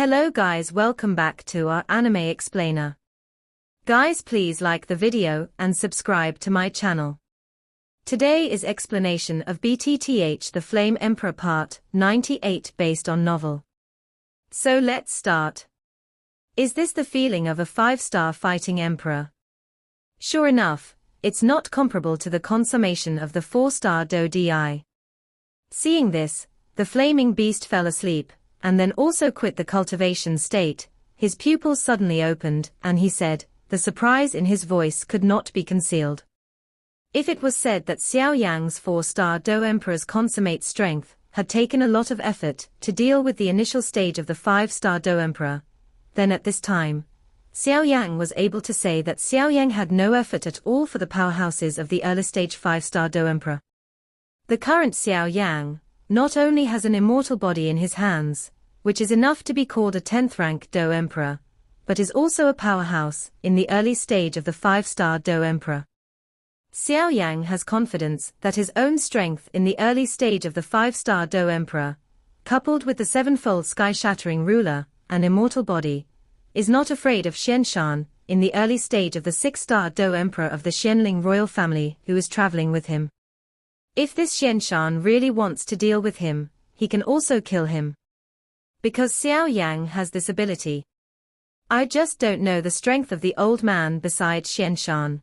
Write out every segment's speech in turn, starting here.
Hello guys, welcome back to our anime explainer. Guys, please like the video and subscribe to my channel. Today is explanation of BTTH The Flame Emperor Part 98 based on novel. So let's start. Is this the feeling of a 5-star fighting emperor? Sure enough, it's not comparable to the consummation of the 4-star Do. Seeing this, the flaming beast fell asleep, and then also quit the cultivation state. His pupils suddenly opened, and he said, the surprise in his voice could not be concealed. If it was said that Xiao Yan's 4-star Do Emperor's consummate strength had taken a lot of effort to deal with the initial stage of the 5-star Do Emperor, then at this time, Xiao Yan was able to say that Xiao Yan had no effort at all for the powerhouses of the early stage 5-star Do Emperor. The current Xiao Yan not only has an immortal body in his hands, which is enough to be called a 10th rank Do Emperor, but is also a powerhouse in the early stage of the 5-star Do Emperor. Xiao Yan has confidence that his own strength in the early stage of the 5-star Do Emperor, coupled with the 7-fold sky-shattering ruler and immortal body, is not afraid of Xianshan in the early stage of the 6-star Do Emperor of the Xianling royal family who is traveling with him. If this Xianshan really wants to deal with him, he can also kill him. Because Xiao Yan has this ability. I just don't know the strength of the old man beside Xianshan.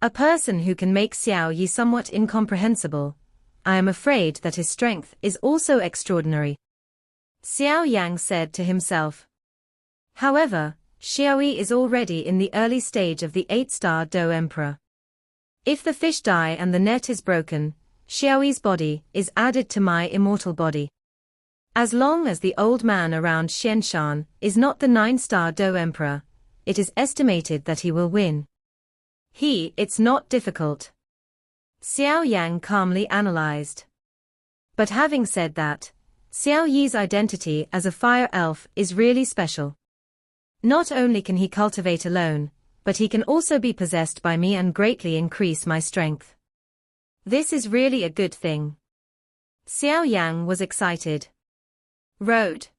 A person who can make Xiao Yi somewhat incomprehensible. I am afraid that his strength is also extraordinary. Xiao Yang said to himself. However, Xiao Yi is already in the early stage of the 8-star Do Emperor. If the fish die and the net is broken, Xiao Yi's body is added to my immortal body. As long as the old man around Xianshan is not the 9-star Do Emperor, it is estimated that he will win. It's not difficult. Xiao Yang calmly analyzed. But having said that, Xiao Yi's identity as a fire elf is really special. Not only can he cultivate alone, but he can also be possessed by me and greatly increase my strength. This is really a good thing. Xiao Yang was excited. Wrote.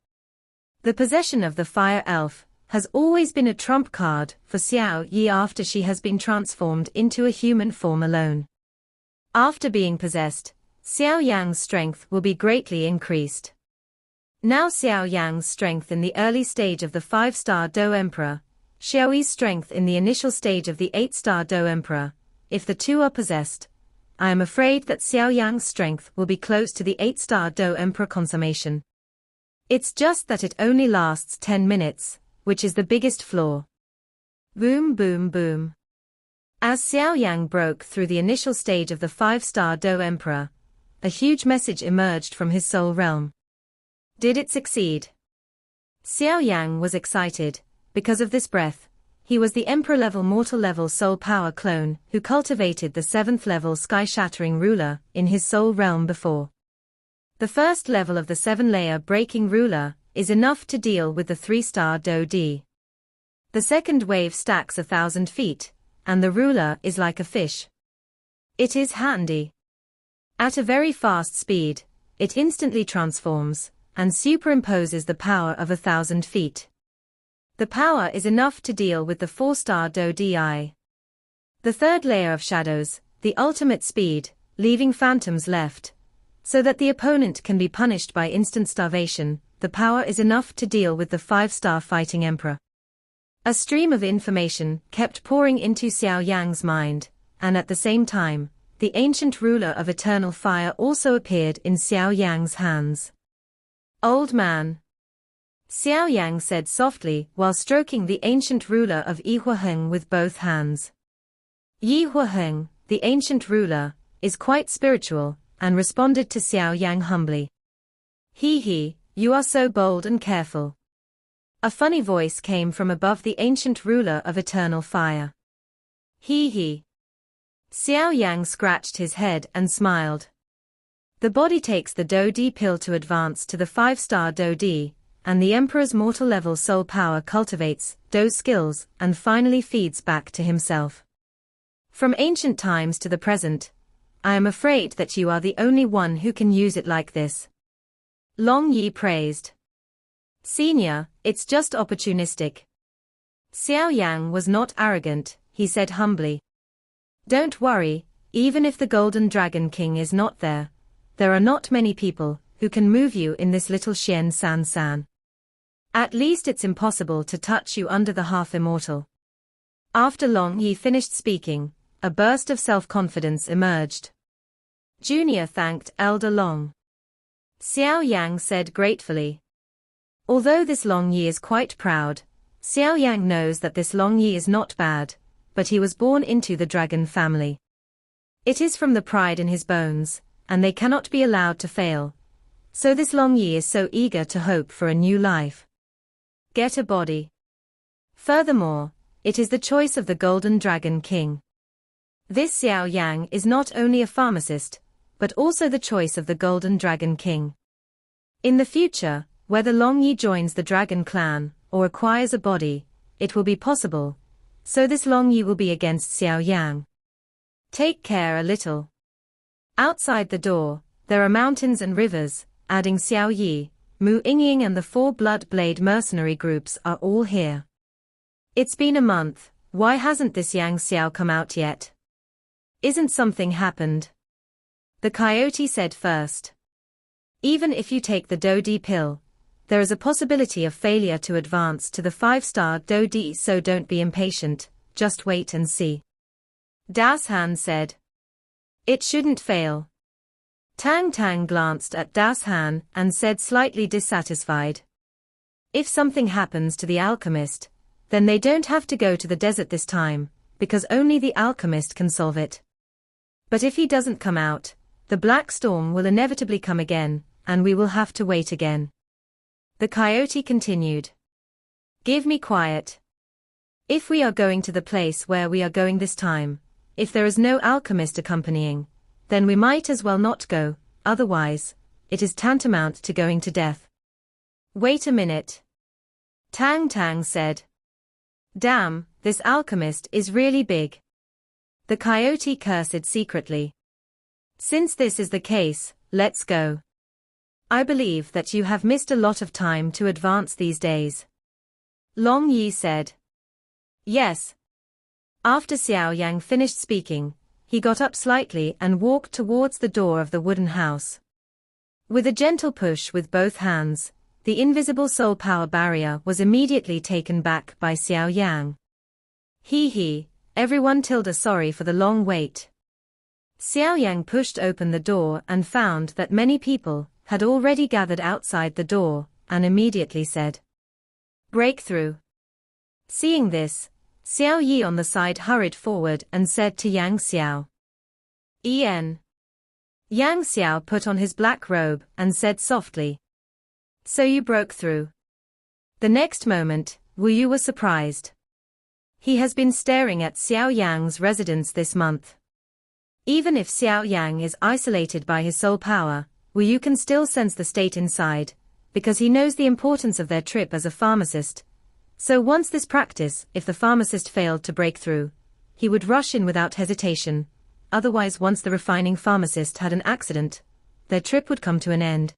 The possession of the fire elf has always been a trump card for Xiao Yi after she has been transformed into a human form alone. After being possessed, Xiao Yang's strength will be greatly increased. Now Xiao Yang's strength in the early stage of the 5-star Do Emperor, Xiao Yi's strength in the initial stage of the 8-star Do Emperor, if the two are possessed, I am afraid that Xiao Yang's strength will be close to the 8-star Do Emperor consummation. It's just that it only lasts 10 minutes, which is the biggest flaw. Boom boom boom. As Xiao Yang broke through the initial stage of the 5-star Do Emperor, a huge message emerged from his soul realm. Did it succeed? Xiao Yang was excited. Because of this breath, he was the Emperor-level mortal-level soul power clone who cultivated the 7th-level sky-shattering ruler in his soul realm before. The first level of the 7-layer breaking ruler is enough to deal with the 3-star Do D. The second wave stacks 1,000 feet, and the ruler is like a fish. It is handy. At a very fast speed, it instantly transforms and superimposes the power of 1,000 feet. The power is enough to deal with the 4-star Do Di. The third layer of shadows, the ultimate speed, leaving phantoms left, so that the opponent can be punished by instant starvation. The power is enough to deal with the 5-star fighting emperor. A stream of information kept pouring into Xiao Yang's mind, and at the same time, the ancient ruler of eternal fire also appeared in Xiao Yang's hands. Old man. Xiao Yang said softly while stroking the ancient ruler of Yi Huaheng with both hands. Yi Huaheng, the ancient ruler, is quite spiritual, and responded to Xiao Yang humbly. You are so bold and careful. A funny voice came from above the ancient ruler of eternal fire. Xiao Yang scratched his head and smiled. The body takes the Do D pill to advance to the 5-star Do D, and the Emperor's mortal-level soul power cultivates Do skills and finally feeds back to himself. From ancient times to the present, I am afraid that you are the only one who can use it like this. Long Yi praised. Senior, it's just opportunistic. Xiao Yan was not arrogant, he said humbly. Don't worry, even if the Golden Dragon King is not there, there are not many people who can move you in this little Xian San San. At least it's impossible to touch you under the half-immortal. After Long Yi finished speaking, a burst of self-confidence emerged. Junior thanked Elder Long. Xiao Yang said gratefully. Although this Long Yi is quite proud, Xiao Yang knows that this Long Yi is not bad, but he was born into the dragon family. It is from the pride in his bones, and they cannot be allowed to fail. So this Long Yi is so eager to hope for a new life. Get a body. Furthermore, it is the choice of the Golden Dragon King. This Xiao Yang is not only a pharmacist, but also the choice of the Golden Dragon King. In the future, whether Long Yi joins the Dragon Clan, or acquires a body, it will be possible. So this Long Yi will be against Xiao Yang. Take care a little. Outside the door, there are mountains and rivers, adding Xiao Yi, Mu Yingying and the 4 Blood Blade mercenary groups are all here. It's been a month, why hasn't this Yang Xiao come out yet? Isn't something happened? The coyote said first. Even if you take the Do-Di pill, there is a possibility of failure to advance to the 5-star Do-Di, so don't be impatient, just wait and see. Das Han said. It shouldn't fail. Tang Tang glanced at Das Han and said slightly dissatisfied. If something happens to the alchemist, then they don't have to go to the desert this time, because only the alchemist can solve it. But if he doesn't come out, the black storm will inevitably come again, and we will have to wait again. The coyote continued. Give me quiet. If we are going to the place where we are going this time, if there is no alchemist accompanying, then we might as well not go, otherwise, it is tantamount to going to death. Wait a minute. Tang Tang said. Damn, this alchemist is really big. The coyote cursed secretly. Since this is the case, let's go. I believe that you have missed a lot of time to advance these days. Long Yi said. Yes. After Xiao Yang finished speaking, he got up slightly and walked towards the door of the wooden house. With a gentle push with both hands, the invisible soul power barrier was immediately taken back by Xiao Yang. He, everyone sorry for the long wait. Xiao Yang pushed open the door and found that many people had already gathered outside the door, and immediately said, Breakthrough. Seeing this, Xiao Yi on the side hurried forward and said to Yang Xiao. En. Yang Xiao put on his black robe and said softly. So you broke through. The next moment, Wu Yu was surprised. He has been staring at Xiao Yang's residence this month. Even if Xiao Yang is isolated by his soul power, Wu Yu can still sense the state inside, because he knows the importance of their trip as a pharmacist. So once this practice, if the pharmacist failed to break through, he would rush in without hesitation, otherwise once the refining pharmacist had an accident, their trip would come to an end.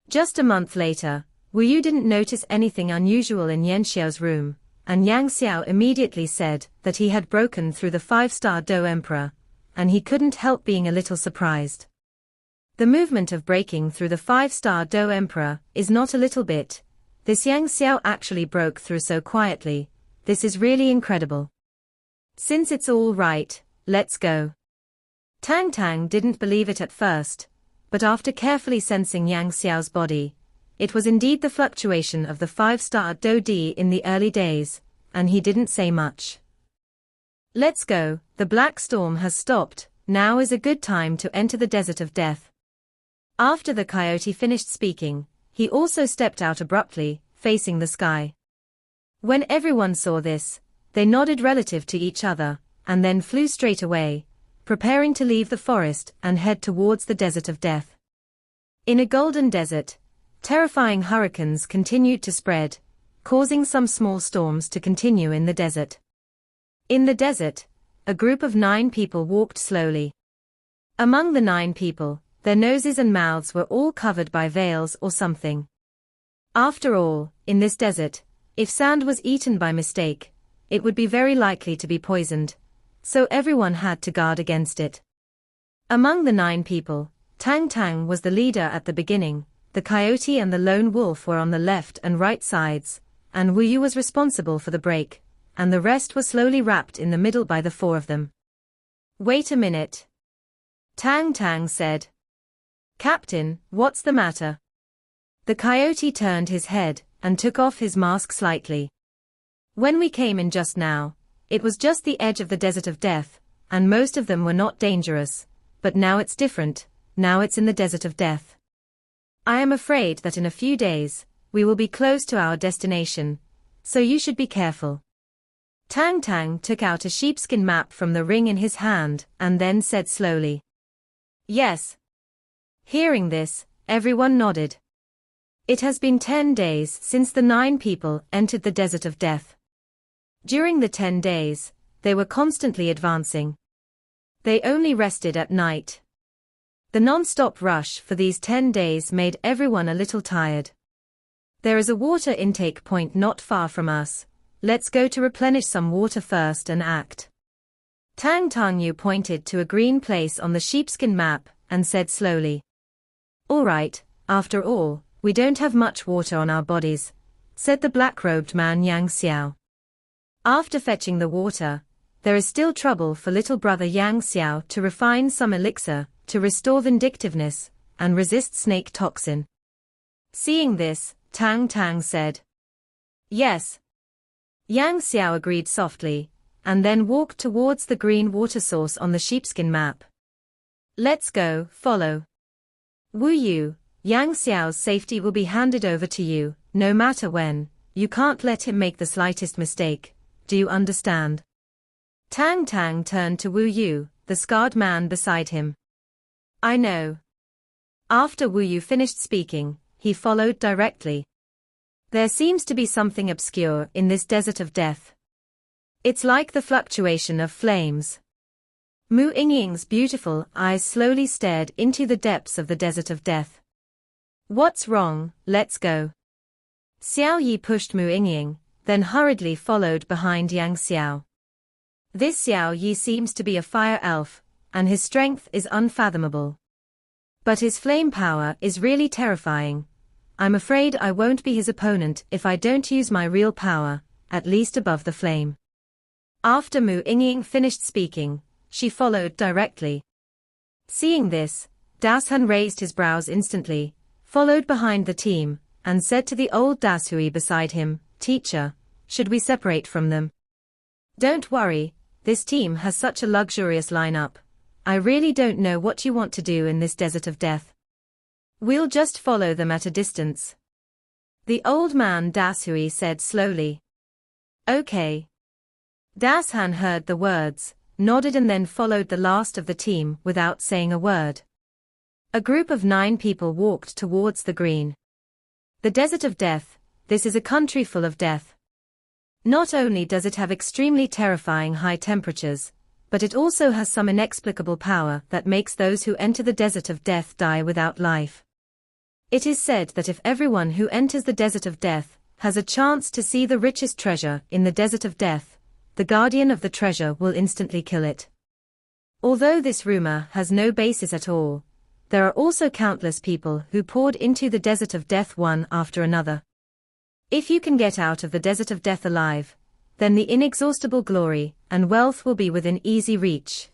Just a month later, Wu Yu didn't notice anything unusual in Yan Xiao's room, and Yang Xiao immediately said that he had broken through the 5-star Do Emperor, and he couldn't help being a little surprised. The movement of breaking through the 5-star Do Emperor is not a little bit. This Yang Xiao actually broke through so quietly, this is really incredible. Since it's all right, let's go. Tang Tang didn't believe it at first, but after carefully sensing Yang Xiao's body, it was indeed the fluctuation of the 5-star Do-Di in the early days, and he didn't say much. Let's go, the black storm has stopped, now is a good time to enter the desert of death. After the coyote finished speaking, he also stepped out abruptly, facing the sky. When everyone saw this, they nodded relative to each other, and then flew straight away, preparing to leave the forest and head towards the desert of death. In a golden desert, terrifying hurricanes continued to spread, causing some small storms to continue in the desert. In the desert, a group of 9 people walked slowly. Among the 9 people, their noses and mouths were all covered by veils or something. After all, in this desert, if sand was eaten by mistake, it would be very likely to be poisoned, so everyone had to guard against it. Among the 9 people, Tang Tang was the leader at the beginning, the coyote and the lone wolf were on the left and right sides, and Wu Yu was responsible for the break, and the rest were slowly wrapped in the middle by the 4 of them. "Wait a minute," Tang Tang said. "Captain, what's the matter?" The coyote turned his head and took off his mask slightly. "When we came in just now, it was just the edge of the desert of death, and most of them were not dangerous, but now it's different, now it's in the desert of death. I am afraid that in a few days, we will be close to our destination, so you should be careful." Tang Tang took out a sheepskin map from the ring in his hand and then said slowly, "Yes." Hearing this, everyone nodded. It has been 10 days since the 9 people entered the desert of death. During the 10 days, they were constantly advancing. They only rested at night. The non-stop rush for these 10 days made everyone a little tired. "There is a water intake point not far from us. Let's go to replenish some water first and act." Tang Tang pointed to a green place on the sheepskin map and said slowly, "All right, after all, we don't have much water on our bodies," said the black-robed man Yang Xiao. After fetching the water, there is still trouble for little brother Yang Xiao to refine some elixir to restore vindictiveness and resist snake toxin. Seeing this, Tang Tang said, "Yes." Yang Xiao agreed softly, and then walked towards the green water source on the sheepskin map. "Let's go, follow. Wu Yu, Yang Xiao's safety will be handed over to you, no matter when. You can't let him make the slightest mistake, do you understand?" Tang Tang turned to Wu Yu, the scarred man beside him. "I know." After Wu Yu finished speaking, he followed directly. There seems to be something obscure in this desert of death. It's like the fluctuation of flames. Mu Yingying's beautiful eyes slowly stared into the depths of the desert of death. "What's wrong? Let's go." Xiao Yi pushed Mu Yingying, then hurriedly followed behind Yang Xiao. This Xiao Yi seems to be a fire elf, and his strength is unfathomable. But his flame power is really terrifying. I'm afraid I won't be his opponent if I don't use my real power, at least above the flame. After Mu Yingying finished speaking, she followed directly. Seeing this, Dashan raised his brows instantly, followed behind the team, and said to the old Dashui beside him, "Teacher, should we separate from them?" "Don't worry, this team has such a luxurious lineup. I really don't know what you want to do in this desert of death. We'll just follow them at a distance." The old man Dashui said slowly. "Okay." Dashan heard the words, nodded and then followed the last of the team without saying a word. A group of 9 people walked towards the green. The desert of death, this is a country full of death. Not only does it have extremely terrifying high temperatures, but it also has some inexplicable power that makes those who enter the desert of death die without life. It is said that if everyone who enters the desert of death has a chance to see the richest treasure in the desert of death, the guardian of the treasure will instantly kill it. Although this rumor has no basis at all, there are also countless people who poured into the desert of death one after another. If you can get out of the desert of death alive, then the inexhaustible glory and wealth will be within easy reach.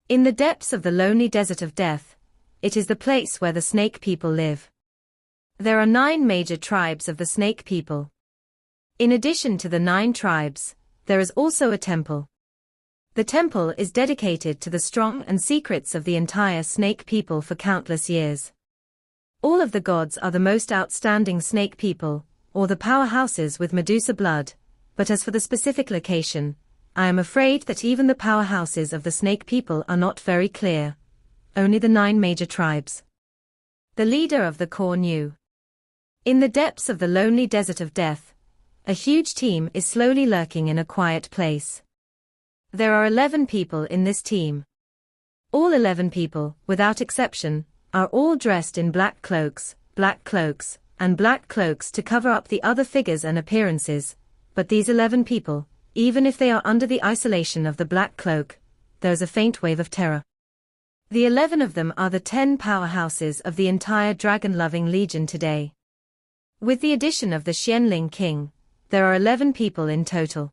In the depths of the lonely desert of death, it is the place where the snake people live. There are 9 major tribes of the snake people. In addition to the 9 tribes, there is also a temple. The temple is dedicated to the strong and secrets of the entire snake people for countless years. All of the gods are the most outstanding snake people, or the powerhouses with Medusa blood, but as for the specific location, I am afraid that even the powerhouses of the snake people are not very clear. Only the 9 major tribes. The leader of the core knew. In the depths of the lonely desert of death, a huge team is slowly lurking in a quiet place. There are 11 people in this team. All 11 people, without exception, are all dressed in black cloaks, and black cloaks to cover up the other figures and appearances, but these 11 people, even if they are under the isolation of the black cloak, there is a faint wave of terror. The 11 of them are the 10 powerhouses of the entire dragon-loving legion today. With the addition of the Xianling King, there are 11 people in total.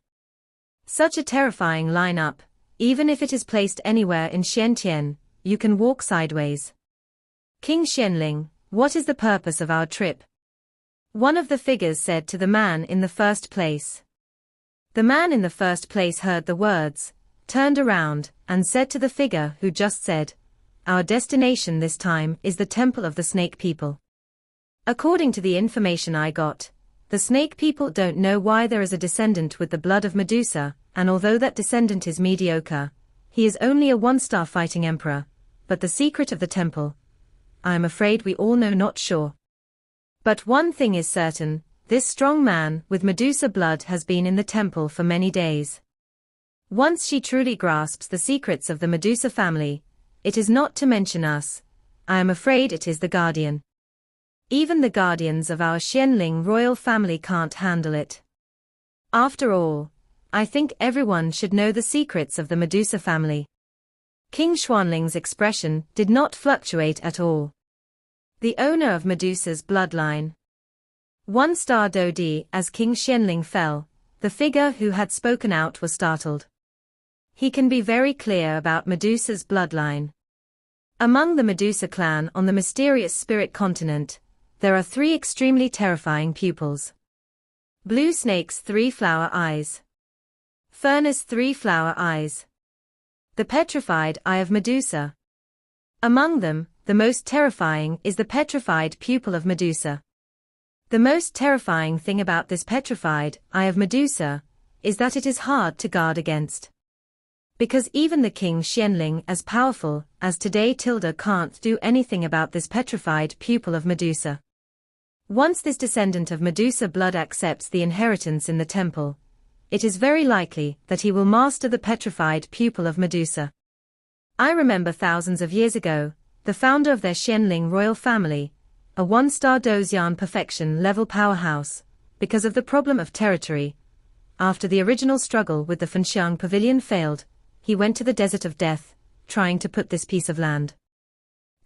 Such a terrifying lineup, even if it is placed anywhere in Xiantian, you can walk sideways. King Xianling, what is the purpose of our trip? One of the figures said to the man in the first place. The man in the first place heard the words, turned around, and said to the figure who just said, "Our destination this time is the Temple of the Snake People. According to the information I got, the Snake People don't know why there is a descendant with the blood of Medusa, and although that descendant is mediocre, he is only a one-star fighting emperor, but the secret of the temple, I am afraid we all know not sure. But one thing is certain, this strong man with Medusa blood has been in the temple for many days. Once she truly grasps the secrets of the Medusa family, it is not to mention us, I am afraid it is the guardian. Even the guardians of our Xianling royal family can't handle it. After all, I think everyone should know the secrets of the Medusa family." King Xuanling's expression did not fluctuate at all. The owner of Medusa's bloodline. 1-star Dodi. As King Xianling fell, the figure who had spoken out was startled. He can be very clear about Medusa's bloodline. Among the Medusa clan on the mysterious spirit continent, there are 3 extremely terrifying pupils. Blue snake's 3 flower eyes. Furnace 3 flower eyes. The petrified eye of Medusa. Among them, the most terrifying is the petrified pupil of Medusa. The most terrifying thing about this petrified eye of Medusa is that it is hard to guard against. Because even the King Xianling as powerful as today Tilda can't do anything about this petrified pupil of Medusa. Once this descendant of Medusa blood accepts the inheritance in the temple, it is very likely that he will master the petrified pupil of Medusa. I remember thousands of years ago, the founder of their Xianling royal family, a 1-star Dozian perfection level powerhouse, because of the problem of territory. After the original struggle with the Fenxiang pavilion failed, he went to the desert of death, trying to put this piece of land.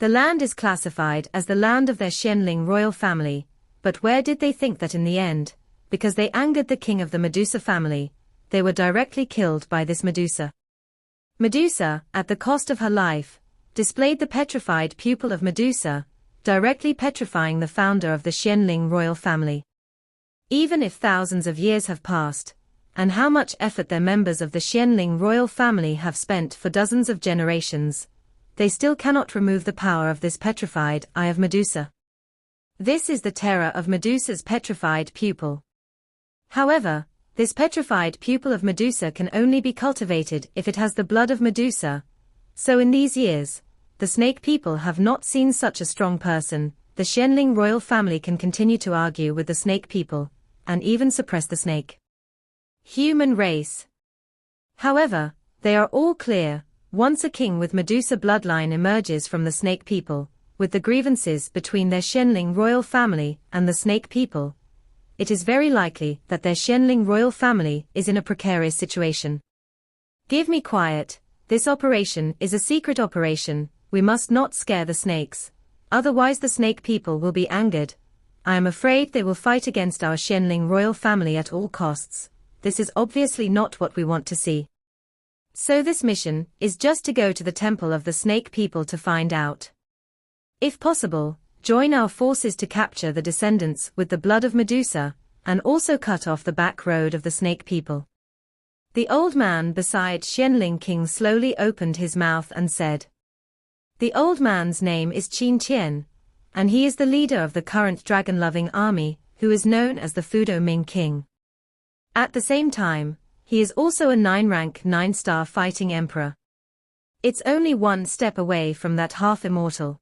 The land is classified as the land of their Xianling royal family, but where did they think that in the end, because they angered the king of the Medusa family, they were directly killed by this Medusa. Medusa, at the cost of her life, displayed the petrified pupil of Medusa, directly petrifying the founder of the Xianling royal family. Even if thousands of years have passed, and how much effort their members of the Xianling royal family have spent for dozens of generations, they still cannot remove the power of this petrified eye of Medusa. This is the terror of Medusa's petrified pupil. However, this petrified pupil of Medusa can only be cultivated if it has the blood of Medusa. So in these years, the snake people have not seen such a strong person. The Xianling royal family can continue to argue with the snake people, and even suppress the snake human race. However, they are all clear, once a king with Medusa bloodline emerges from the snake people, with the grievances between their Xianling royal family and the snake people, it is very likely that their Xianling royal family is in a precarious situation. Give me quiet, this operation is a secret operation, we must not scare the snakes, otherwise the snake people will be angered. I am afraid they will fight against our Xianling royal family at all costs. This is obviously not what we want to see. So this mission is just to go to the temple of the snake people to find out. If possible, join our forces to capture the descendants with the blood of Medusa, and also cut off the back road of the snake people. The old man beside Xianling King slowly opened his mouth and said. The old man's name is Qin Qian, and he is the leader of the current dragon-loving army, who is known as the Fudo Ming King. At the same time, he is also a 9-rank 9-star fighting emperor. It's only one step away from that half-immortal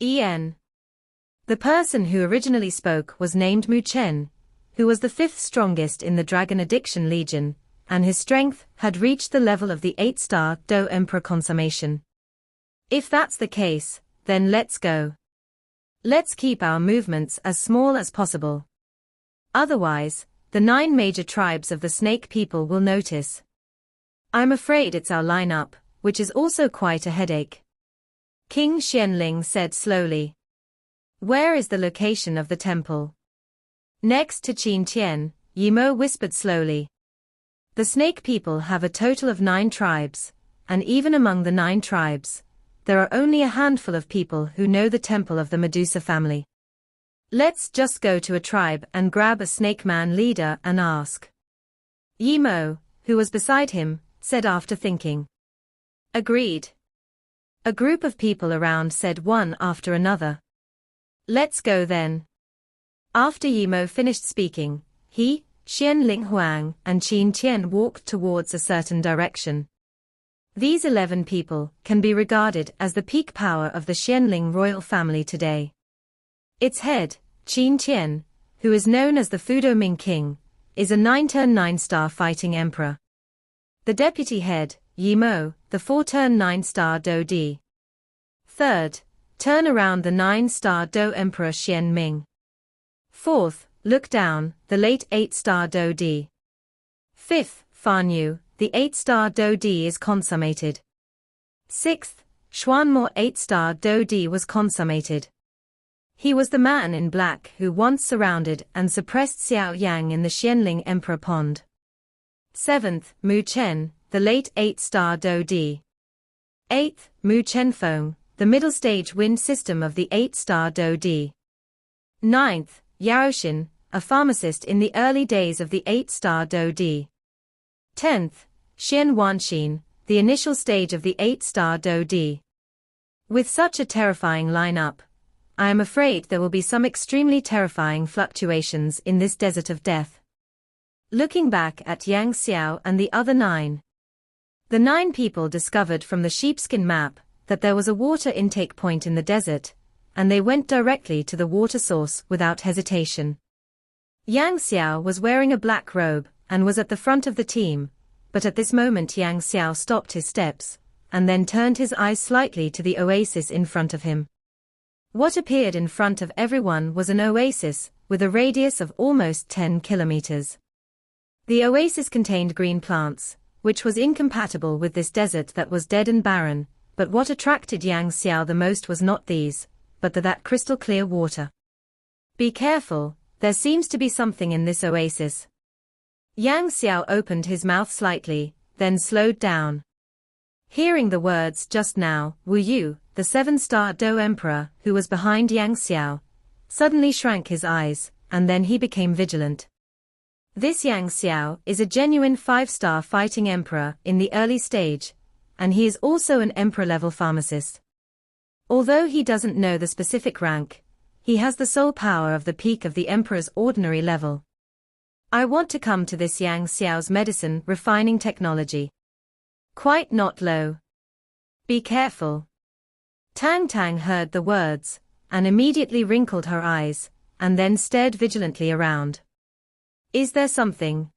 En. The person who originally spoke was named Mu Chen, who was the 5th strongest in the Dragon Addiction Legion, and his strength had reached the level of the 8-star Do Emperor consummation. If that's the case, then let's go. Let's keep our movements as small as possible. Otherwise, the 9 major tribes of the snake people will notice. I'm afraid it's our lineup, which is also quite a headache. King Xianling said slowly. Where is the location of the temple? Next to Qin Tian, Yimo whispered slowly. The snake people have a total of 9 tribes, and even among the 9 tribes, there are only a handful of people who know the temple of the Medusa family. Let's just go to a tribe and grab a snake man leader and ask. Yimo, who was beside him, said after thinking. Agreed. A group of people around said one after another. Let's go then. After Yimo finished speaking, he, Xianling Huang, and Qin Tian walked towards a certain direction. These 11 people can be regarded as the peak power of the Xianling royal family today. Its head, Qin Tian, who is known as the Fudo Ming King, is a 9-turn 9-star fighting emperor. The deputy head, Yimo, the 4-turn 9-star Do Di. Third, turn around the 9-star Do Emperor Xian Ming. Fourth, look down, the late 8-star Do Di. Fifth, Fan Yu, the 8-star Do Di is consummated. Sixth, Xuanmo 8-star Do Di was consummated. He was the man in black who once surrounded and suppressed Xiao Yang in the Xianling Emperor Pond. Seventh, Mu Chen, the late 8-star Do Di. Eighth, Mu Chenfeng, the middle stage wind system of the 8-star Do Di. Ninth, Yaoshin, a pharmacist in the early days of the 8-star Do Di. 10th, Xian Wanxin, the initial stage of the 8-star Do Di. With such a terrifying lineup, I am afraid there will be some extremely terrifying fluctuations in this desert of death. Looking back at Yang Xiao and the other 9. The 9 people discovered from the sheepskin map that there was a water intake point in the desert, and they went directly to the water source without hesitation. Yang Xiao was wearing a black robe and was at the front of the team, but at this moment Yang Xiao stopped his steps, and then turned his eyes slightly to the oasis in front of him. What appeared in front of everyone was an oasis, with a radius of almost 10 kilometers. The oasis contained green plants, which was incompatible with this desert that was dead and barren, but what attracted Yang Xiao the most was not these, but that crystal clear water. Be careful, there seems to be something in this oasis. Yang Xiao opened his mouth slightly, then slowed down. Hearing the words just now, Wu Yu, the 7-star Do Emperor, who was behind Yang Xiao, suddenly shrank his eyes, and then he became vigilant. This Yang Xiao is a genuine 5-star fighting emperor in the early stage, and he is also an emperor-level pharmacist. Although he doesn't know the specific rank, he has the soul power of the peak of the emperor's ordinary level. I want to come to this Yang Xiao's medicine refining technology. Quite not low. Be careful. Tang Tang heard the words, and immediately wrinkled her eyes, and then stared vigilantly around. Is there something?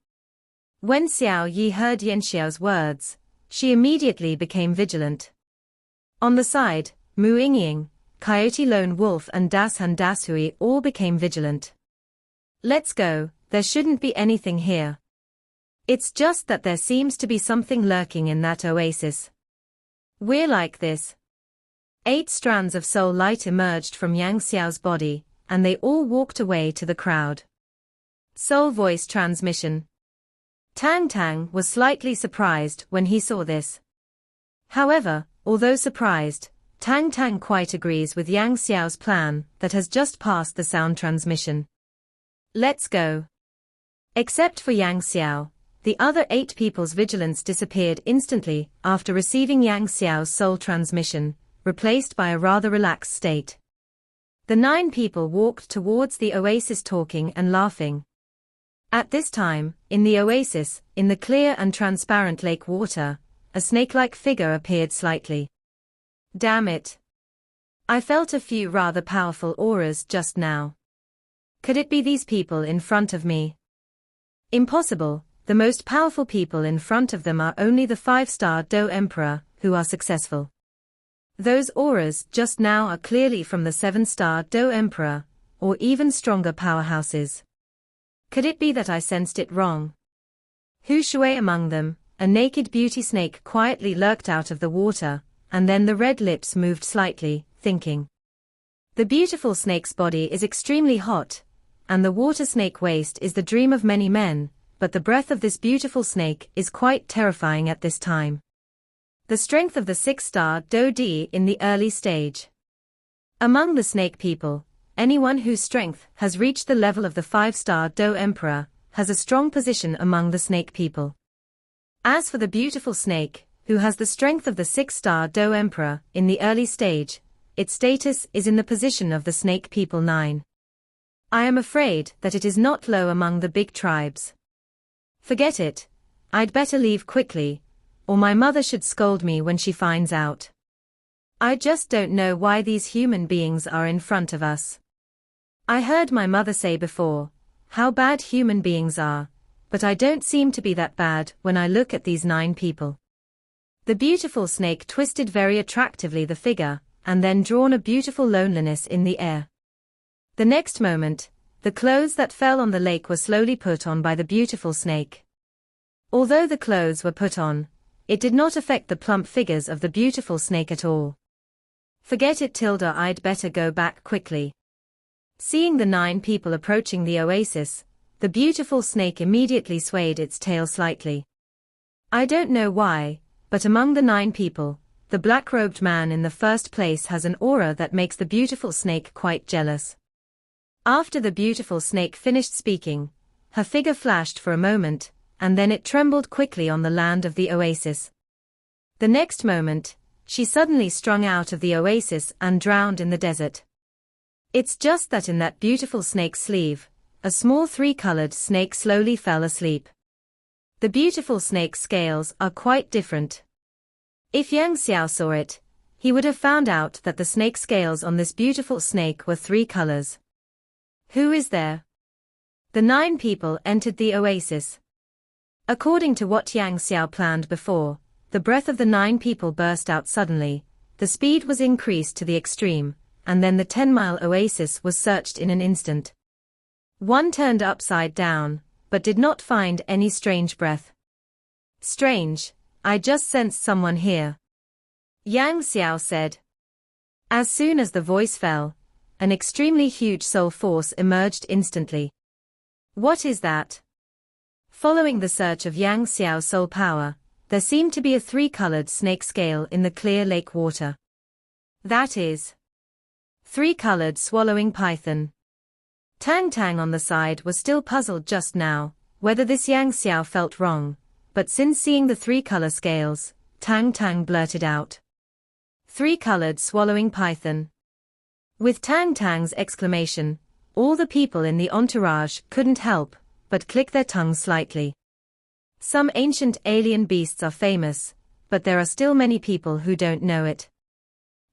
When Xiao Yi heard Yan Xiao's words, she immediately became vigilant. On the side, Mu Yingying, Coyote Lone Wolf and Das Han Dashui all became vigilant. Let's go, there shouldn't be anything here. It's just that there seems to be something lurking in that oasis. We're like this. 8 strands of soul light emerged from Yang Xiao's body, and they all walked away to the crowd. Soul voice transmission. Tang Tang was slightly surprised when he saw this. However, although surprised, Tang Tang quite agrees with Yang Xiao's plan that has just passed the sound transmission. Let's go. Except for Yang Xiao, the other 8 people's vigilance disappeared instantly after receiving Yang Xiao's soul transmission, replaced by a rather relaxed state. The 9 people walked towards the oasis talking and laughing. At this time, in the oasis, in the clear and transparent lake water, a snake-like figure appeared slightly. Damn it. I felt a few rather powerful auras just now. Could it be these people in front of me? Impossible, the most powerful people in front of them are only the 5-star Do Emperor, who are successful. Those auras just now are clearly from the 7-star Do Emperor, or even stronger powerhouses. Could it be that I sensed it wrong? Hu Shui among them, a naked beauty snake quietly lurked out of the water, and then the red lips moved slightly, thinking. The beautiful snake's body is extremely hot, and the water snake waist is the dream of many men, but the breath of this beautiful snake is quite terrifying at this time. The strength of the 6-star Do Di in the early stage. Among the snake people, anyone whose strength has reached the level of the 5-star Do Emperor has a strong position among the snake people. As for the beautiful snake, who has the strength of the 6-star Do Emperor in the early stage, its status is in the position of the snake people 9. I am afraid that it is not low among the big tribes. Forget it. I'd better leave quickly, or my mother should scold me when she finds out. I just don't know why these human beings are in front of us. I heard my mother say before, how bad human beings are, but I don't seem to be that bad when I look at these 9 people. The beautiful snake twisted very attractively the figure, and then drawn a beautiful loneliness in the air. The next moment, the clothes that fell on the lake were slowly put on by the beautiful snake. Although the clothes were put on, it did not affect the plump figures of the beautiful snake at all. Forget it, Tilda, I'd better go back quickly. Seeing the 9 people approaching the oasis, the beautiful snake immediately swayed its tail slightly. I don't know why, but among the 9 people, the black-robed man in the first place has an aura that makes the beautiful snake quite jealous. After the beautiful snake finished speaking, her figure flashed for a moment, and then it trembled quickly on the land of the oasis. The next moment, she suddenly strung out of the oasis and drowned in the desert. It's just that in that beautiful snake's sleeve, a small 3-colored snake slowly fell asleep. The beautiful snake's scales are quite different. If Yang Xiao saw it, he would have found out that the snake scales on this beautiful snake were 3 colors. Who is there? The 9 people entered the oasis. According to what Yang Xiao planned before, the breath of the 9 people burst out suddenly, the speed was increased to the extreme, and then the 10-mile oasis was searched in an instant. One turned upside down, but did not find any strange breath. Strange, I just sensed someone here. Yang Xiao said. As soon as the voice fell, an extremely huge soul force emerged instantly. What is that? Following the search of Yang Xiao's soul power, there seemed to be a 3-colored snake scale in the clear lake water. That is 3-colored swallowing python. Tang Tang on the side was still puzzled just now, whether this Yang Xiao felt wrong, but since seeing the 3-color scales, Tang Tang blurted out. 3-colored swallowing python. With Tang Tang's exclamation, all the people in the entourage couldn't help but click their tongues slightly. Some ancient alien beasts are famous, but there are still many people who don't know it.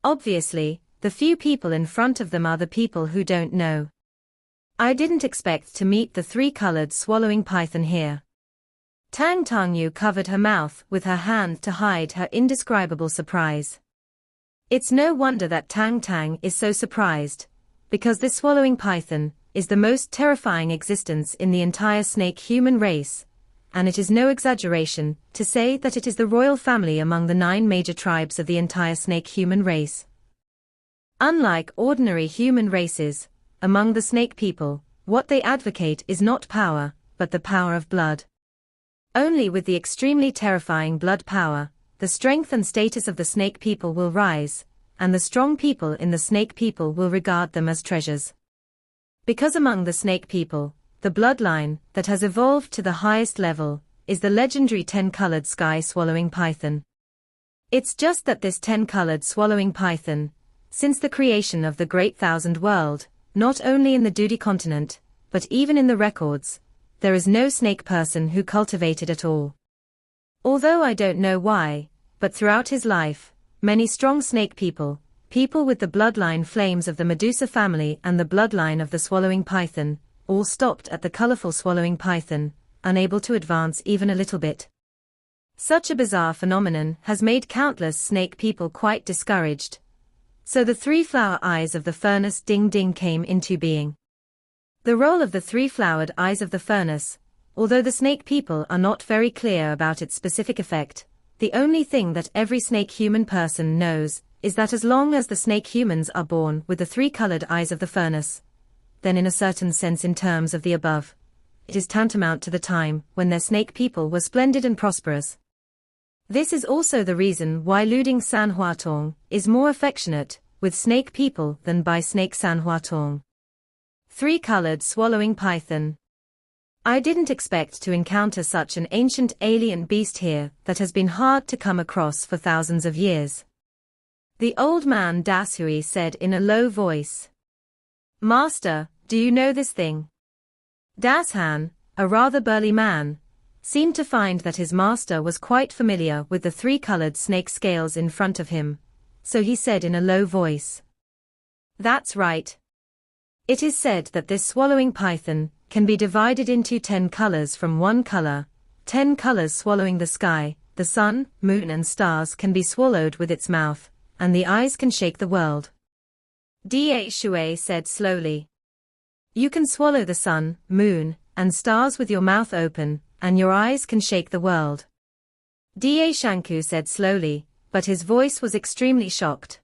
Obviously, the few people in front of them are the people who don't know. I didn't expect to meet the 3-colored swallowing python here. Tang Tangyu covered her mouth with her hand to hide her indescribable surprise. It's no wonder that Tang Tang is so surprised, because this swallowing python is the most terrifying existence in the entire snake human race, and it is no exaggeration to say that it is the royal family among the 9 major tribes of the entire snake human race. Unlike ordinary human races, among the snake people, what they advocate is not power, but the power of blood. Only with the extremely terrifying blood power, the strength and status of the snake people will rise, and the strong people in the snake people will regard them as treasures. Because among the snake people, the bloodline that has evolved to the highest level is the legendary 10-colored sky-swallowing python. It's just that this 10-colored swallowing python, since the creation of the Great Thousand World, not only in the Dudi continent, but even in the records, there is no snake person who cultivated at all. Although I don't know why, but throughout his life, many strong snake people with the bloodline flames of the Medusa family and the bloodline of the swallowing python, all stopped at the colorful swallowing python, unable to advance even a little bit. Such a bizarre phenomenon has made countless snake people quite discouraged. So the three-flower eyes of the furnace ding ding came into being. The role of the three-flowered eyes of the furnace, although the snake people are not very clear about its specific effect, the only thing that every snake human person knows is that as long as the snake humans are born with the three-colored eyes of the furnace, then in a certain sense in terms of the above, it is tantamount to the time when their snake people were splendid and prosperous. This is also the reason why Luding San Huatong is more affectionate with snake people than by snake San Huatong. Three-colored swallowing python. I didn't expect to encounter such an ancient alien beast here that has been hard to come across for thousands of years. The old man Dashui said in a low voice. Master, do you know this thing? Dashan, a rather burly man, seemed to find that his master was quite familiar with the three-colored snake scales in front of him, so he said in a low voice. That's right. It is said that this swallowing python can be divided into 10 colors from one color. 10 colors swallowing the sky, the sun, moon and stars can be swallowed with its mouth, and the eyes can shake the world. Shui said slowly. You can swallow the sun, moon, and stars with your mouth open, and your eyes can shake the world. Shanku said slowly, but his voice was extremely shocked.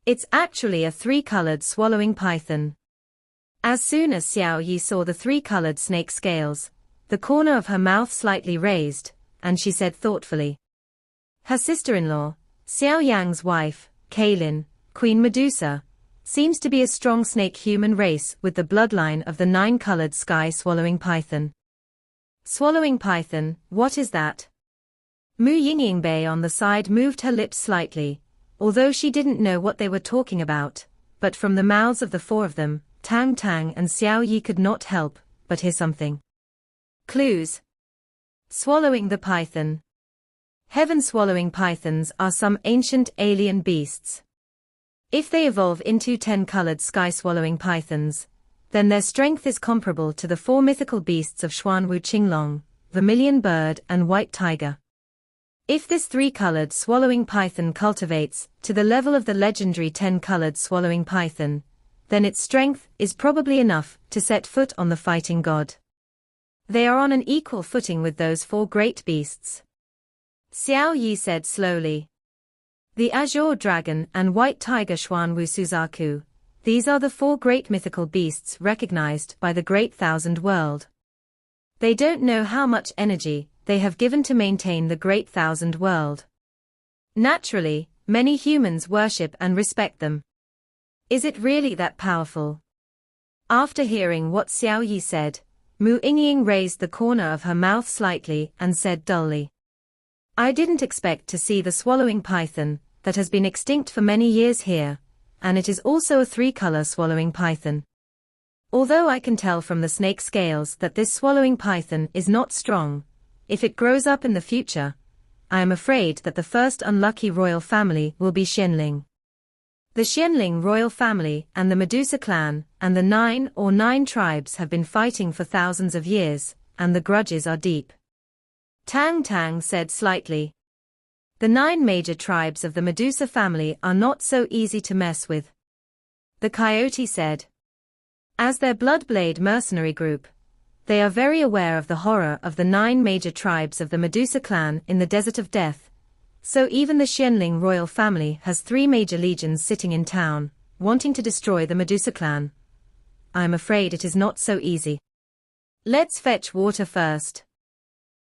It's actually a three-colored swallowing python. As soon as Xiao Yi saw the three-colored snake scales, the corner of her mouth slightly raised, and she said thoughtfully. Her sister-in-law, Xiao Yang's wife, Kaylin, Queen Medusa, seems to be a strong snake human race with the bloodline of the 9-colored sky-swallowing python. Swallowing python, what is that? Mu Yingyingbei on the side moved her lips slightly, although she didn't know what they were talking about, but from the mouths of the four of them, Tang Tang and Xiao Yi could not help but hear something. Clues. Swallowing the python. Heaven-swallowing pythons are some ancient alien beasts. If they evolve into 10-colored sky-swallowing pythons, then their strength is comparable to the 4 mythical beasts of Xuanwu Qinglong, vermilion bird and white tiger. If this 3-colored swallowing python cultivates to the level of the legendary 10-colored swallowing python, then its strength is probably enough to set foot on the fighting god. They are on an equal footing with those 4 great beasts. Xiao Yi said slowly. The azure dragon and white tiger Xuanwu Suzaku, these are the 4 great mythical beasts recognized by the Great Thousand World. They don't know how much energy they have given to maintain the Great Thousand World. Naturally, many humans worship and respect them. Is it really that powerful? After hearing what Xiao Yi said, Mu Yingying raised the corner of her mouth slightly and said dully. I didn't expect to see the swallowing python that has been extinct for many years here, and it is also a 3-color swallowing python. Although I can tell from the snake scales that this swallowing python is not strong, if it grows up in the future, I am afraid that the first unlucky royal family will be Xianling. The Xianling royal family and the Medusa clan and the 9 tribes have been fighting for thousands of years, and the grudges are deep. Tang Tang said slightly. The 9 major tribes of the Medusa family are not so easy to mess with. The coyote said. As their Bloodblade mercenary group, they are very aware of the horror of the 9 major tribes of the Medusa clan in the Desert of Death, so even the Xianling royal family has 3 major legions sitting in town, wanting to destroy the Medusa clan. I am afraid it is not so easy. Let's fetch water first.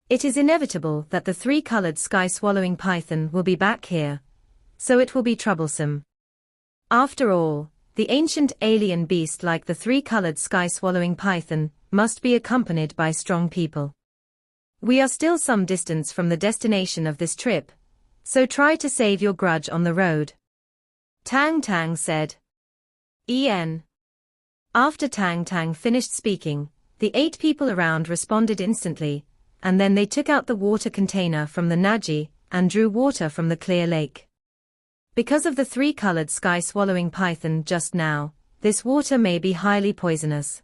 It is inevitable that the 3-colored sky-swallowing python will be back here, so it will be troublesome. After all, the ancient alien beast like the 3-colored sky-swallowing python must be accompanied by strong people. We are still some distance from the destination of this trip, so try to save your grudge on the road. Tang Tang said. En. After Tang Tang finished speaking, the 8 people around responded instantly, and then they took out the water container from the Naji and drew water from the clear lake. Because of the 3-colored sky-swallowing python just now, this water may be highly poisonous.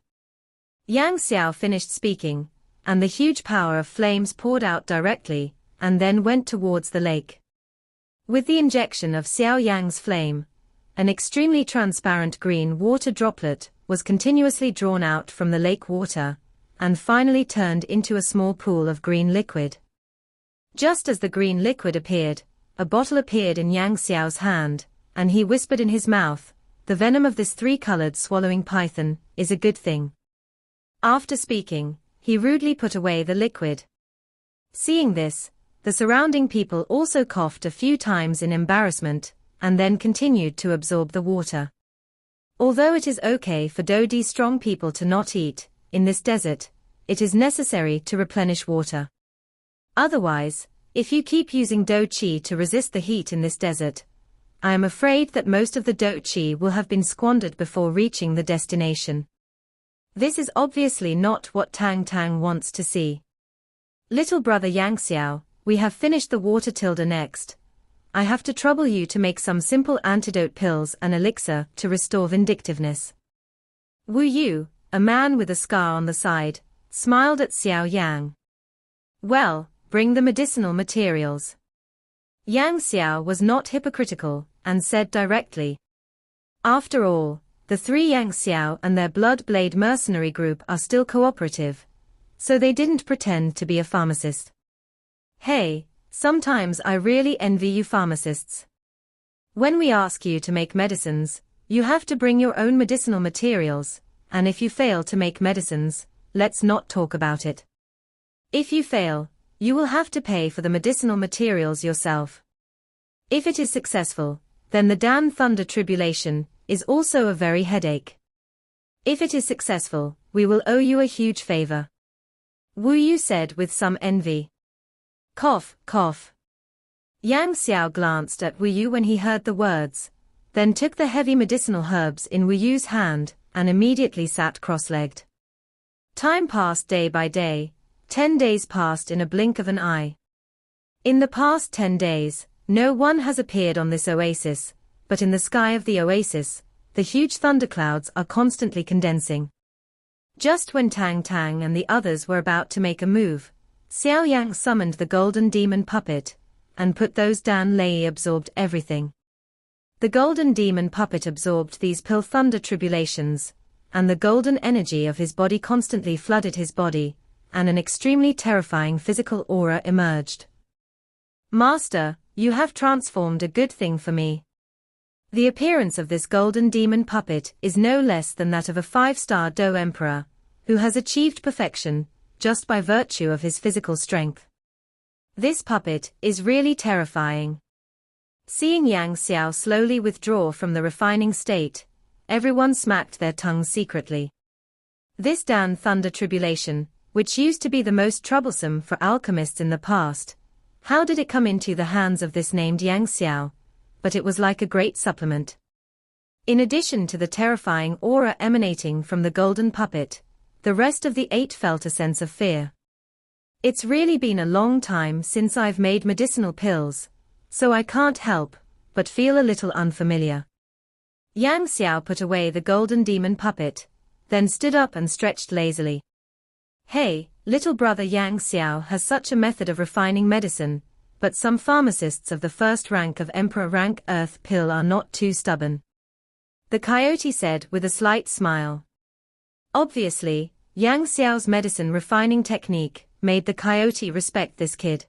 Yang Xiao finished speaking, and the huge power of flames poured out directly, and then went towards the lake. With the injection of Xiao Yan's flame, an extremely transparent green water droplet was continuously drawn out from the lake water, and finally turned into a small pool of green liquid. Just as the green liquid appeared, a bottle appeared in Yang Xiao's hand, and he whispered in his mouth, "The venom of this three-colored swallowing python is a good thing." After speaking, he rudely put away the liquid. Seeing this, the surrounding people also coughed a few times in embarrassment, and then continued to absorb the water. Although it is okay for Do-D strong people to not eat, in this desert, it is necessary to replenish water. Otherwise, if you keep using Do-Chi to resist the heat in this desert, I am afraid that most of the Do-Chi will have been squandered before reaching the destination. This is obviously not what Tang Tang wants to see. Little brother Yang Xiao, we have finished the water. Next, I have to trouble you to make some simple antidote pills and elixir to restore vindictiveness. Wu Yu, a man with a scar on the side, smiled at Xiao Yang. Well, bring the medicinal materials. Yang Xiao was not hypocritical, and said directly. After all, the three Yang Xiao and their Blood Blade mercenary group are still cooperative, so they didn't pretend to be a pharmacist. Hey, sometimes I really envy you pharmacists. When we ask you to make medicines, you have to bring your own medicinal materials, and if you fail to make medicines, let's not talk about it. If you fail, you will have to pay for the medicinal materials yourself. If it is successful, then the Dan Thunder Tribulation is also a very headache. If it is successful, we will owe you a huge favor. Wu Yu said with some envy. Cough, cough. Yang Xiao glanced at Wu Yu when he heard the words, then took the heavy medicinal herbs in Wu Yu's hand, and immediately sat cross-legged. Time passed day by day. 10 days passed in a blink of an eye. In the past 10 days, no one has appeared on this oasis, but in the sky of the oasis, the huge thunderclouds are constantly condensing. Just when Tang Tang and the others were about to make a move, Xiao Yang summoned the golden demon puppet, and put those Dan Lei absorbed everything. The golden demon puppet absorbed these pill thunder tribulations, and the golden energy of his body constantly flooded his body, and an extremely terrifying physical aura emerged. Master, you have transformed a good thing for me. The appearance of this golden demon puppet is no less than that of a 5-star Do Emperor, who has achieved perfection, just by virtue of his physical strength. This puppet is really terrifying. Seeing Yang Xiao slowly withdraw from the refining state, everyone smacked their tongues secretly. This Dan Thunder Tribulation, which used to be the most troublesome for alchemists in the past, how did it come into the hands of this named Yang Xiao? But it was like a great supplement. In addition to the terrifying aura emanating from the golden puppet, the rest of the 8 felt a sense of fear. It's really been a long time since I've made medicinal pills, so I can't help but feel a little unfamiliar. Yang Xiao put away the golden demon puppet, then stood up and stretched lazily. Hey, little brother Yang Xiao has such a method of refining medicine, but some pharmacists of the first rank of Emperor rank Earth pill are not too stubborn. The coyote said with a slight smile. Obviously, Yang Xiao's medicine refining technique made the coyote respect this kid.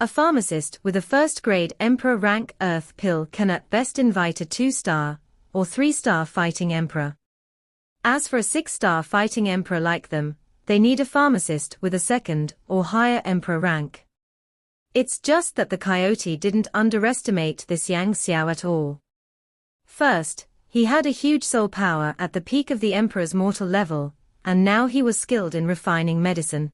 A pharmacist with a first-grade Emperor rank Earth pill can at best invite a 2-star or 3-star fighting emperor. As for a 6-star fighting emperor like them, they need a pharmacist with a 2nd or higher emperor rank. It's just that the coyote didn't underestimate this Yang Xiao at all. First, he had a huge soul power at the peak of the emperor's mortal level, and now he was skilled in refining medicine.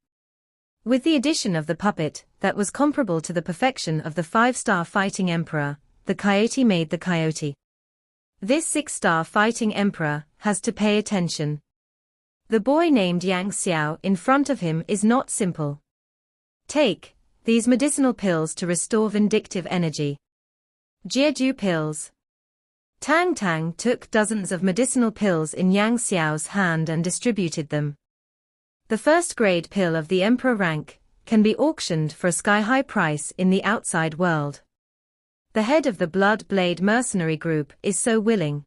With the addition of the puppet, that was comparable to the perfection of the 5-star fighting emperor, the coyote made the coyote. This 6-star fighting emperor has to pay attention. The boy named Yang Xiao in front of him is not simple. Take these medicinal pills to restore vindictive energy. Jeju pills. Tang Tang took dozens of medicinal pills in Yang Xiao's hand and distributed them. The first-grade pill of the emperor rank, can be auctioned for a sky-high price in the outside world. The head of the Blood Blade mercenary group is so willing.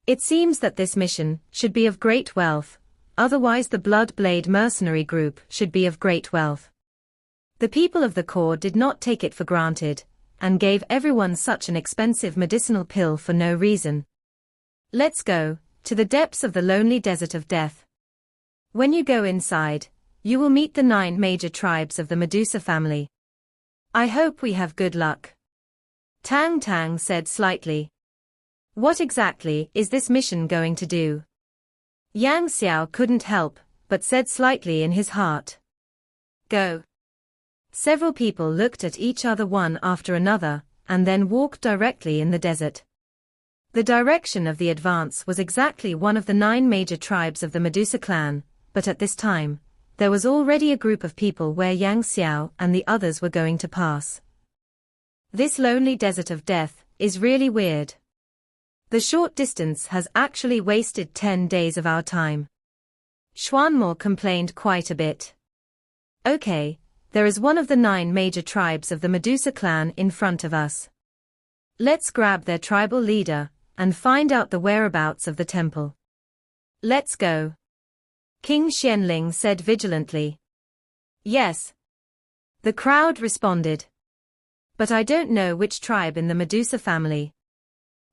It seems that this mission should be of great wealth, otherwise the Blood Blade mercenary group should be of great wealth. The people of the core did not take it for granted, and gave everyone such an expensive medicinal pill for no reason. Let's go to the depths of the lonely desert of death. When you go inside, you will meet the 9 major tribes of the Medusa family. I hope we have good luck. Tang Tang said slightly. What exactly is this mission going to do? Yang Xiao couldn't help, but said slightly in his heart. Go. Several people looked at each other one after another, and then walked directly in the desert. The direction of the advance was exactly one of the 9 major tribes of the Medusa clan, but at this time, there was already a group of people where Yang Xiao and the others were going to pass. This lonely desert of death is really weird. The short distance has actually wasted 10 days of our time. Xuanmo complained quite a bit. Okay, there is one of the 9 major tribes of the Medusa clan in front of us. Let's grab their tribal leader, and find out the whereabouts of the temple. Let's go. King Xianling said vigilantly. Yes. The crowd responded. But I don't know which tribe in the Medusa family.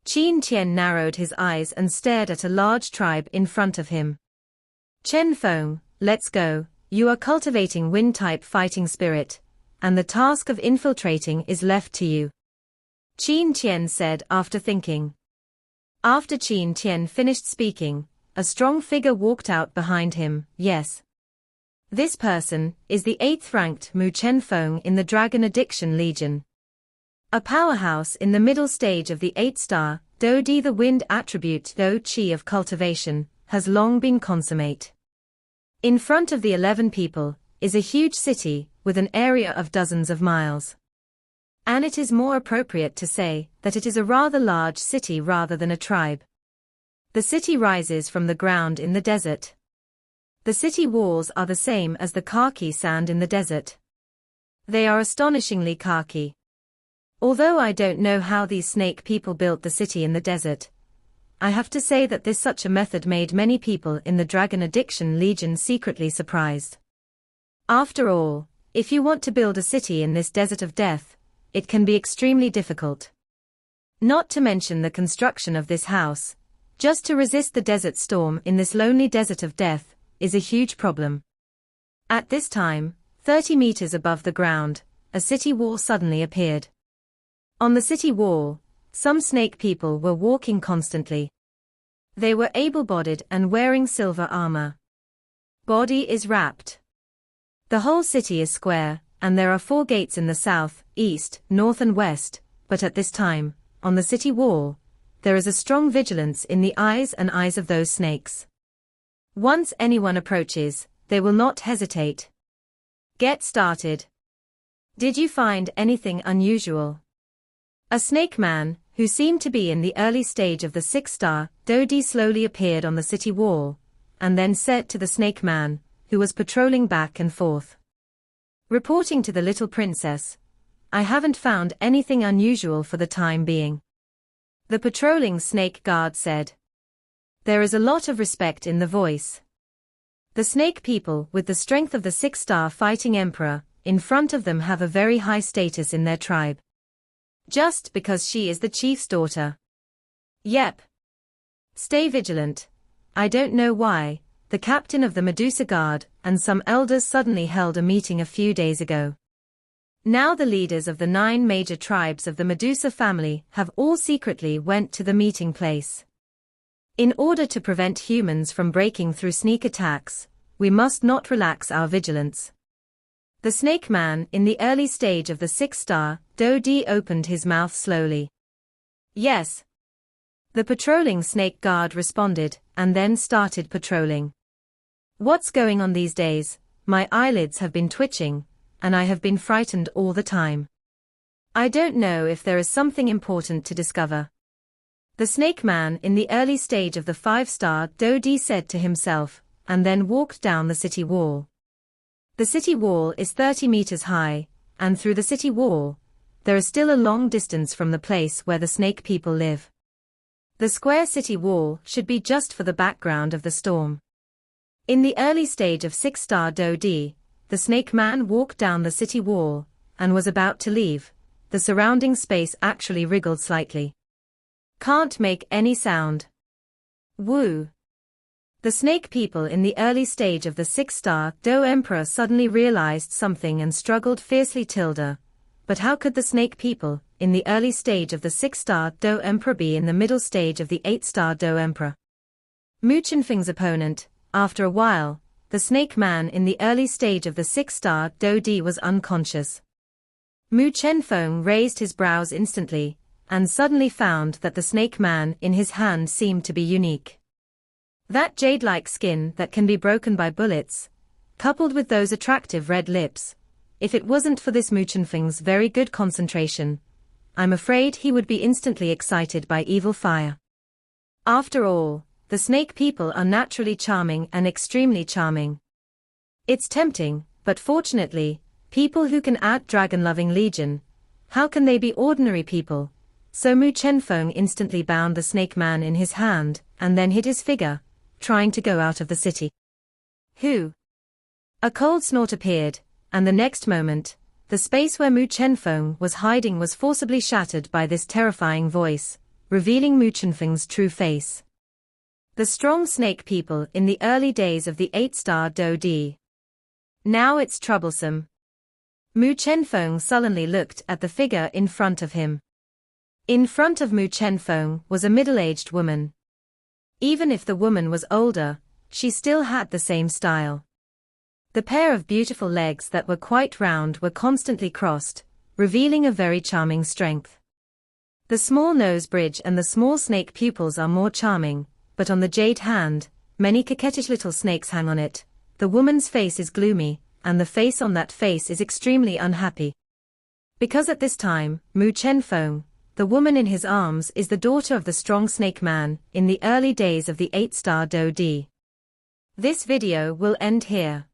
Qin Tian narrowed his eyes and stared at a large tribe in front of him. Chen Feng, let's go. You are cultivating wind-type fighting spirit, and the task of infiltrating is left to you. Qin Tian said after thinking. After Qin Tian finished speaking, a strong figure walked out behind him. Yes. This person is the 8th-ranked Mu Chen Feng in the Dragon Addiction Legion. A powerhouse in the middle stage of the 8-star, Do Di. The wind attribute Do Qi of cultivation has long been consummate. In front of the 11 people is a huge city with an area of dozens of miles. And it is more appropriate to say that it is a rather large city rather than a tribe. The city rises from the ground in the desert. The city walls are the same as the khaki sand in the desert. They are astonishingly khaki. Although I don't know how these snake people built the city in the desert, I have to say that such a method made many people in the Dragon Addiction Legion secretly surprised. After all, if you want to build a city in this desert of death, it can be extremely difficult. Not to mention the construction of this house, just to resist the desert storm in this lonely desert of death, is a huge problem. At this time, 30 meters above the ground, a city wall suddenly appeared. On the city wall, some snake people were walking constantly. They were able-bodied and wearing silver armor. Body is wrapped. The whole city is square, and there are 4 gates in the south, east, north and west, but at this time, on the city wall, there is a strong vigilance in the eyes and eyes of those snakes. Once anyone approaches, they will not hesitate. Get started. Did you find anything unusual? A snake man, who seemed to be in the early stage of the 6-star, Do Di slowly appeared on the city wall, and then said to the snake man, who was patrolling back and forth. Reporting to the little princess, I haven't found anything unusual for the time being. The patrolling snake guard said. There is a lot of respect in the voice. The snake people with the strength of the 6-star fighting emperor, in front of them have a very high status in their tribe. Just because she is the chief's daughter. Yep. Stay vigilant. I don't know why, the captain of the Medusa Guard and some elders suddenly held a meeting a few days ago. Now the leaders of the 9 major tribes of the Medusa family have all secretly went to the meeting place. In order to prevent humans from breaking through sneak attacks, we must not relax our vigilance. The snake man in the early stage of the 6-star, Do Di opened his mouth slowly. Yes. The patrolling snake guard responded, and then started patrolling. What's going on these days? My eyelids have been twitching, and I have been frightened all the time. I don't know if there is something important to discover. The snake man in the early stage of the 5-star, Do Di said to himself, and then walked down the city wall. The city wall is 30 meters high, and through the city wall, there is still a long distance from the place where the snake people live. The square city wall should be just for the background of the storm. In the early stage of 6-star Do-D, the snake man walked down the city wall, and was about to leave. The surrounding space actually wriggled slightly. Can't make any sound. Woo! The snake people in the early stage of the 6-star Do Emperor suddenly realized something and struggled fiercely. But how could the snake people, in the early stage of the 6-star Do Emperor, be in the middle stage of the 8-star Do Emperor? Mu Qianfeng's opponent, after a while, the snake man in the early stage of the 6-star Do-D was unconscious. Mu Qianfeng raised his brows instantly, and suddenly found that the snake man in his hand seemed to be unique. That jade-like skin that can be broken by bullets, coupled with those attractive red lips, if it wasn't for this Mu Qianfeng's very good concentration, I'm afraid he would be instantly excited by evil fire. After all, the snake people are naturally charming and extremely charming. It's tempting, but fortunately, people who can add dragon-loving legion, how can they be ordinary people? So Mu Qianfeng instantly bound the snake man in his hand, and then hid his figure, trying to go out of the city. Who? A cold snort appeared, and the next moment, the space where Mu Qianfeng was hiding was forcibly shattered by this terrifying voice, revealing Mu Qianfeng's true face. The strong snake people in the early days of the 8-star Do-D. Now it's troublesome. Mu Qianfeng sullenly looked at the figure in front of him. In front of Mu Qianfeng was a middle-aged woman. Even if the woman was older, she still had the same style. The pair of beautiful legs that were quite round were constantly crossed, revealing a very charming strength. The small nose bridge and the small snake pupils are more charming, but on the jade hand, many coquettish little snakes hang on it. The woman's face is gloomy, and the face on that face is extremely unhappy. Because at this time, Mu Qianfeng, the woman in his arms, is the daughter of the strong snake man in the early days of the 8-star Do-D. This video will end here.